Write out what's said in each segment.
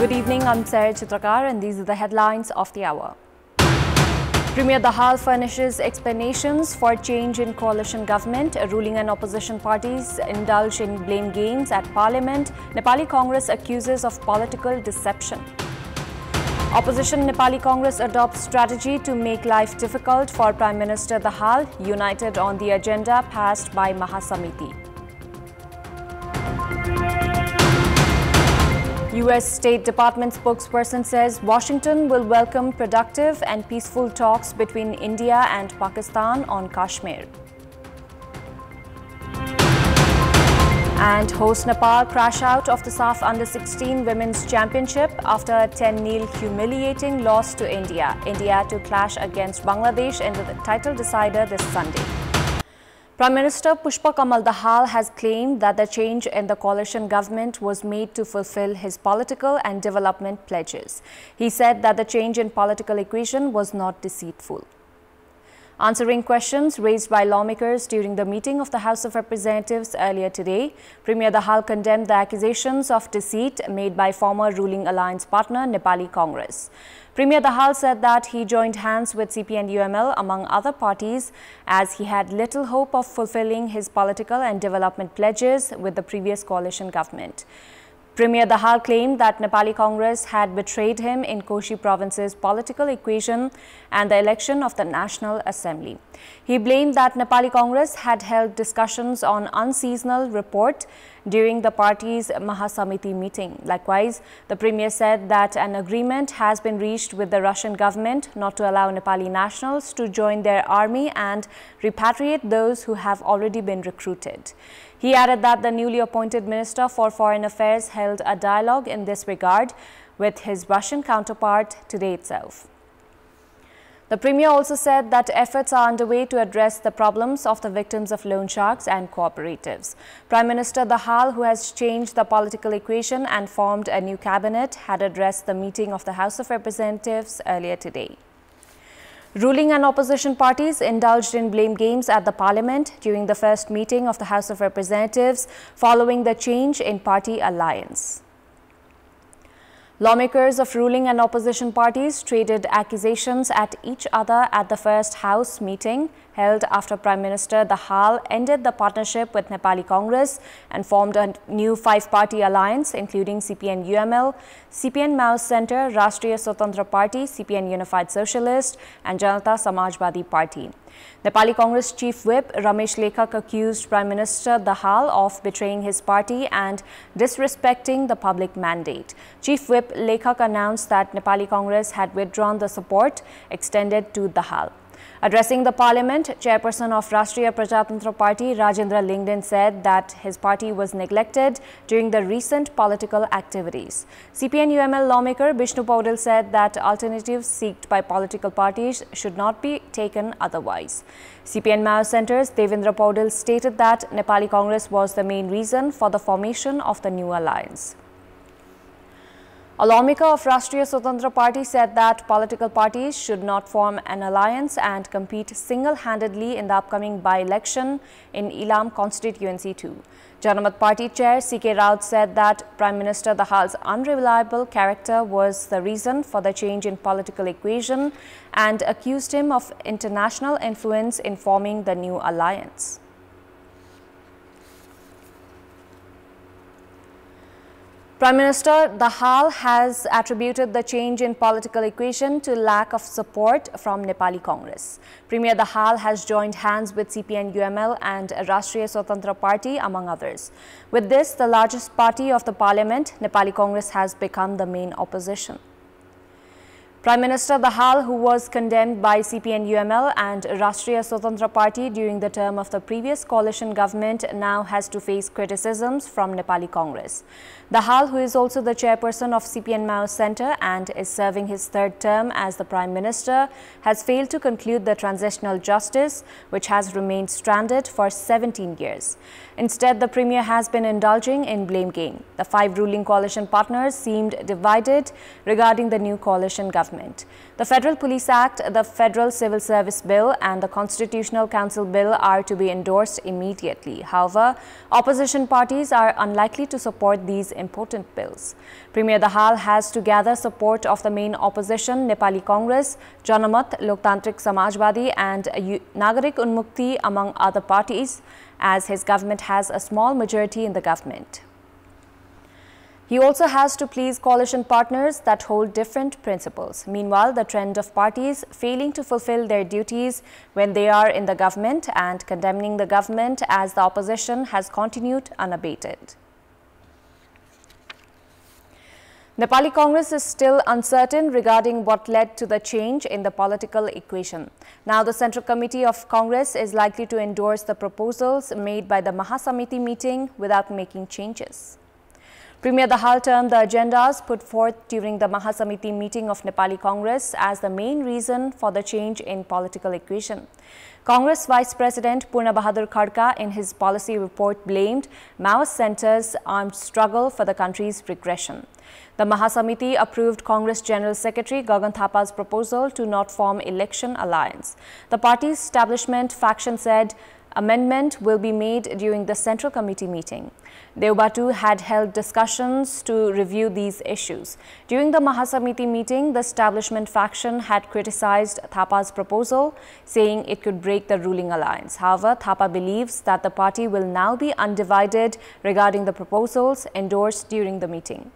Good evening, I'm Sarah Chitrakar and these are the headlines of the hour. Premier Dahal furnishes explanations for change in coalition government. Ruling and opposition parties indulge in blame games at Parliament. Nepali Congress accuses of political deception. Opposition Nepali Congress adopts strategy to make life difficult for Prime Minister Dahal, united on the agenda passed by Mahasamiti. U.S. State Department spokesperson says Washington will welcome productive and peaceful talks between India and Pakistan on Kashmir. And host Nepal crash out of the SAF Under-16 Women's Championship after a 10-0 humiliating loss to India. India to clash against Bangladesh in the title decider this Sunday. Prime Minister Pushpa Kamal Dahal has claimed that the change in the coalition government was made to fulfill his political and development pledges. He said that the change in political equation was not deceitful. Answering questions raised by lawmakers during the meeting of the House of Representatives earlier today, Premier Dahal condemned the accusations of deceit made by former ruling alliance partner Nepali Congress. Premier Dahal said that he joined hands with CP&UML among other parties as he had little hope of fulfilling his political and development pledges with the previous coalition government. Premier Dahal claimed that Nepali Congress had betrayed him in Koshi province's political equation and the election of the National Assembly. He blamed that Nepali Congress had held discussions on unseasonal report during the party's Mahasamiti meeting. Likewise, the Premier said that an agreement has been reached with the Russian government not to allow Nepali nationals to join their army and repatriate those who have already been recruited. He added that the newly appointed Minister for Foreign Affairs held a dialogue in this regard with his Russian counterpart today itself. The Premier also said that efforts are underway to address the problems of the victims of loan sharks and cooperatives. Prime Minister Dahal, who has changed the political equation and formed a new cabinet, had addressed the meeting of the House of Representatives earlier today. Ruling and opposition parties indulged in blame games at the Parliament during the first meeting of the House of Representatives following the change in party alliance. Lawmakers of ruling and opposition parties traded accusations at each other at the first House meeting held after Prime Minister Dahal ended the partnership with Nepali Congress and formed a new five-party alliance including CP&UML, CPN Maoist Centre, Rashtriya Swatantra Party, CPN Unified Socialist and Janata Samajwadi Party. Nepali Congress Chief Whip Ramesh Lekhak accused Prime Minister Dahal of betraying his party and disrespecting the public mandate. Chief Whip Lekhak announced that Nepali Congress had withdrawn the support extended to Dahal. Addressing the Parliament, Chairperson of Rashtriya Prajatantra Party Rajendra Lingden said that his party was neglected during the recent political activities. CP&UML lawmaker Bishnu Paudel said that alternatives sought by political parties should not be taken otherwise. CPN Maoist Centre's Devendra Paudel stated that Nepali Congress was the main reason for the formation of the new alliance. A lawmaker of Rashtriya Swatantra Party said that political parties should not form an alliance and compete single-handedly in the upcoming by-election in Ilam constituency 2. Janamat Party Chair C.K. Raut said that Prime Minister Dahal's unreliable character was the reason for the change in political equation and accused him of international influence in forming the new alliance. Prime Minister Dahal has attributed the change in political equation to lack of support from Nepali Congress. Premier Dahal has joined hands with CP&UML and Rashtriya Swatantra Party among others. With this, the largest party of the Parliament, Nepali Congress has become the main opposition. Prime Minister Dahal, who was condemned by CP&UML and Rashtriya Swatantra Party during the term of the previous coalition government, now has to face criticisms from Nepali Congress. Dahal, who is also the chairperson of CPN Maoist Centre and is serving his third term as the Prime Minister, has failed to conclude the transitional justice, which has remained stranded for 17 years. Instead, the Premier has been indulging in blame game. The five ruling coalition partners seemed divided regarding the new coalition government. government. The Federal Police Act, the Federal Civil Service Bill and the Constitutional Council Bill are to be endorsed immediately. However, opposition parties are unlikely to support these important bills. Premier Dahal has to gather support of the main opposition, Nepali Congress, Janamat, Loktantrik Samajwadi and Nagarik Unmukti among other parties, as his government has a small majority in the government. He also has to please coalition partners that hold different principles. Meanwhile, the trend of parties failing to fulfill their duties when they are in the government and condemning the government as the opposition has continued unabated. Nepali Congress is still uncertain regarding what led to the change in the political equation. Now, the Central Committee of Congress is likely to endorse the proposals made by the Mahasamiti meeting without making changes. Premier Dahal termed the agendas put forth during the Mahasamiti meeting of Nepali Congress as the main reason for the change in political equation. Congress Vice President Purna Bahadur Khadka in his policy report blamed Maoist centre's armed struggle for the country's regression. The Mahasamiti approved Congress General Secretary Gagan Thapa's proposal to not form election alliance. The party's establishment faction said amendment will be made during the Central Committee meeting. Deobatu had held discussions to review these issues. During the Mahasamiti meeting, the establishment faction had criticized Thapa's proposal, saying it could break the ruling alliance. However, Thapa believes that the party will now be undivided regarding the proposals endorsed during the meeting.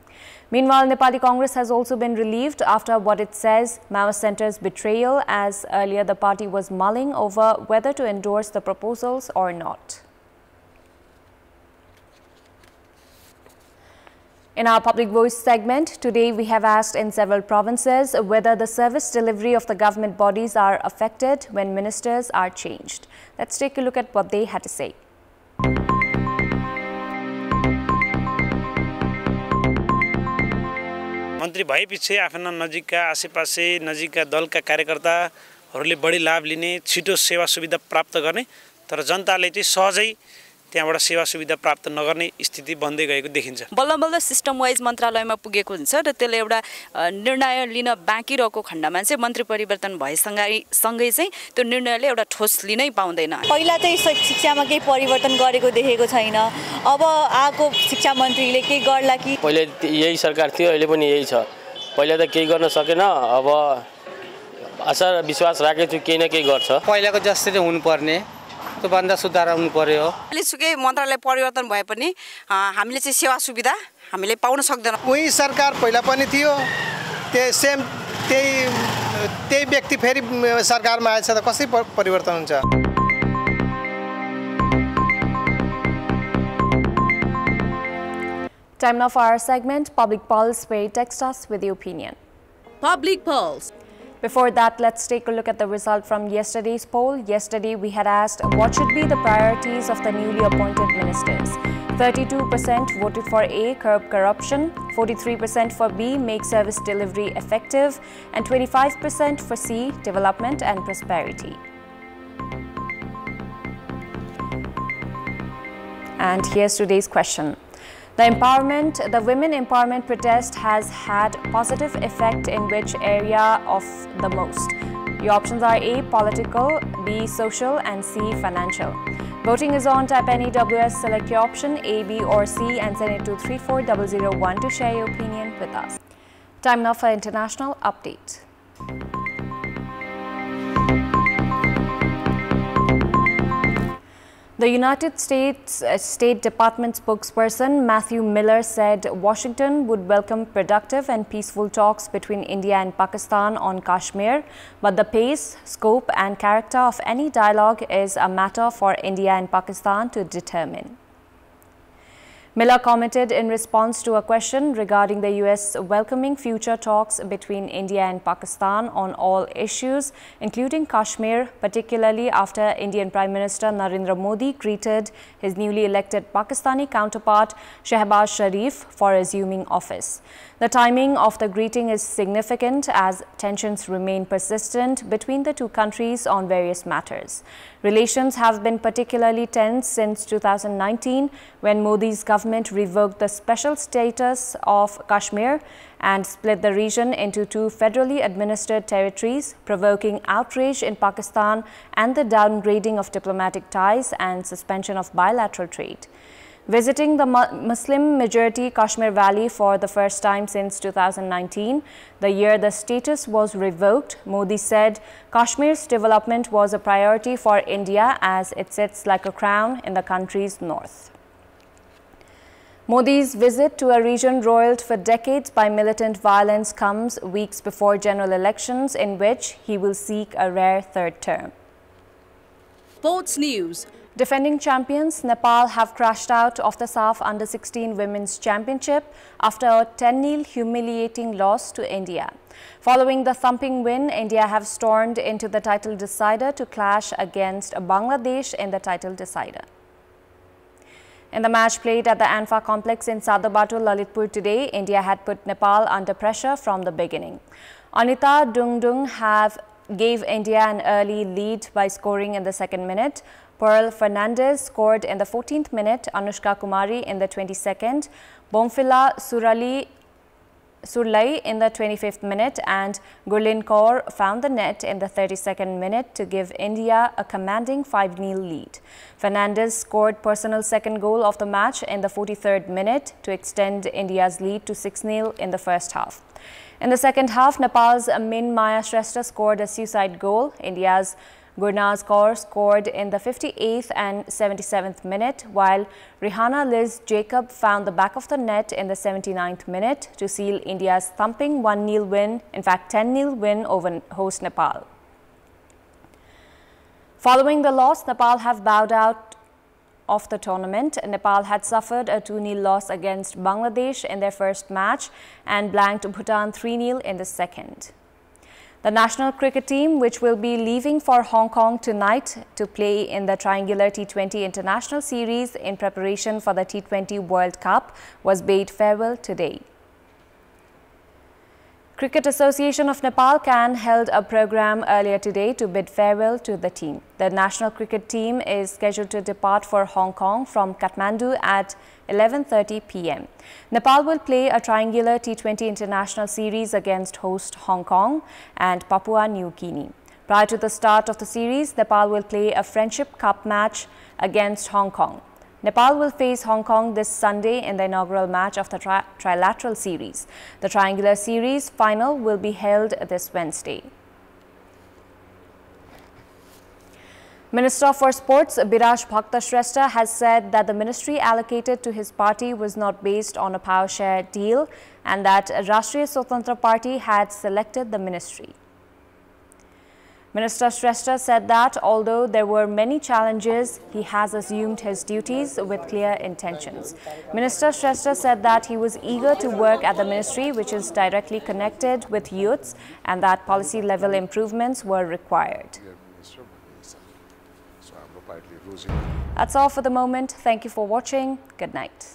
Meanwhile, Nepali Congress has also been relieved after what it says Maoist centre's betrayal, as earlier the party was mulling over whether to endorse the proposals or not. In our Public Voice segment, today we have asked in several provinces whether the service delivery of the government bodies are affected when ministers are changed. Let's take a look at what they had to say. मन्त्री भएपछि आफ्ना नजिकका आसेपासे नजिकका दलका कार्यकर्ताहरूले बढी लाभ लिने छिटो सेवा सुविधा प्राप्त गर्ने तर जनताले चाहिँ सहजै त्यहाँबाट सेवा सुविधा प्राप्त नगर्ने स्थिति बन्दै गएको देखिन्छ। बल्ल बल्ल सिस्टम वाइज मन्त्रालयमा पुगेको हुन्छ र त्यसले एउटा निर्णय लिन बाँकी रहेको खण्डमा चाहिँ मन्त्री परिवर्तन भएसँगै चाहिँ त्यो निर्णयले एउटा ठोस लिनै पाउँदैन। पहिला चाहिँ शिक्षामा केही परिवर्तन गरेको देखेको छैन। अब आएको शिक्षा मन्त्रीले के गर्ला कि पहिले यही सरकार थियो अहिले पनि यही छ। पहिला त केही गर्न सकेन, अब आशा विश्वास राखेको छु केही न केही गर्छ। पहिलाको जस्तै हुनुपर्ने त्यो भन्दा सुधार हुनु पर्यो। अलिसुकै मन्त्रालय परिवर्तन भए पनि हामीले चाहिँ सेवा सुविधा हामीले पाउन सक्दैनौँ। उही सरकार पहिला पनि थियो, त्यही व्यक्ति फेरि सरकारमा आएछ त कसरी परिवर्तन हुन्छ? Time now for our segment, Public Pulse, where you text us with your opinion. Public Pulse. Before that, let's take a look at the result from yesterday's poll. Yesterday, we had asked what should be the priorities of the newly appointed ministers. 32% voted for A, curb corruption, 43% for B, make service delivery effective, and 25% for C, development and prosperity. And here's today's question. The women empowerment protest has had positive effect in which area of the most? Your options are A, political, B, social, and C, financial. Voting is on. Type any WS, select your option A, B, or C, and send it to 34001 to share your opinion with us. Time now for international update. The United States State Department spokesperson Matthew Miller said Washington would welcome productive and peaceful talks between India and Pakistan on Kashmir, but the pace, scope and character of any dialogue is a matter for India and Pakistan to determine. Miller commented in response to a question regarding the U.S. welcoming future talks between India and Pakistan on all issues, including Kashmir, particularly after Indian Prime Minister Narendra Modi greeted his newly elected Pakistani counterpart Shehbaz Sharif for assuming office. The timing of the greeting is significant as tensions remain persistent between the two countries on various matters. Relations have been particularly tense since 2019 when Modi's government government revoked the special status of Kashmir and split the region into two federally administered territories, provoking outrage in Pakistan and the downgrading of diplomatic ties and suspension of bilateral trade. Visiting the Muslim-majority Kashmir Valley for the first time since 2019, the year the status was revoked, Modi said Kashmir's development was a priority for India as it sits like a crown in the country's north. Modi's visit to a region roiled for decades by militant violence comes weeks before general elections in which he will seek a rare third term. Sports News. Defending champions Nepal have crashed out of the SAF Under-16 Women's Championship after a 10-0 humiliating loss to India. Following the thumping win, India have stormed into the title decider to clash against Bangladesh in the title decider. In the match played at the Anfa complex in Sadobatu, Lalitpur today, India had put Nepal under pressure from the beginning. Anita Dungdung gave India an early lead by scoring in the second minute. Pearl Fernandez scored in the 14th minute, Anushka Kumari in the 22nd, Bomfila Surlai in the 25th minute, and Gurleen Kaur found the net in the 32nd minute to give India a commanding 5-0 lead. Fernandez scored personal second goal of the match in the 43rd minute to extend India's lead to 6-0 in the first half. In the second half, Nepal's Min Maya Shrestha scored a suicide goal. India's Gurnaz Kaur scored in the 58th and 77th minute, while Rihanna Liz Jacob found the back of the net in the 79th minute to seal India's thumping 1-0 win, in fact 10-0 win over host Nepal. Following the loss, Nepal have bowed out of the tournament. Nepal had suffered a 2-0 loss against Bangladesh in their first match and blanked Bhutan 3-0 in the second. The national cricket team, which will be leaving for Hong Kong tonight to play in the triangular T20 International Series in preparation for the T20 World Cup, was bade farewell today. Cricket Association of Nepal CAN held a program earlier today to bid farewell to the team. The national cricket team is scheduled to depart for Hong Kong from Kathmandu at 11:30 p.m. Nepal will play a triangular T20 International Series against host Hong Kong and Papua New Guinea. Prior to the start of the series, Nepal will play a Friendship Cup match against Hong Kong. Nepal will face Hong Kong this Sunday in the inaugural match of the trilateral series. The triangular series final will be held this Wednesday. Minister for Sports Biraj Bhakta Shrestha has said that the ministry allocated to his party was not based on a power share deal and that Rashtriya Swatantra Party had selected the ministry. Minister Shrestha said that although there were many challenges, he has assumed his duties with clear intentions. Minister Shrestha said that he was eager to work at the ministry, which is directly connected with youths, and that policy level improvements were required. That's all for the moment. Thank you for watching. Good night.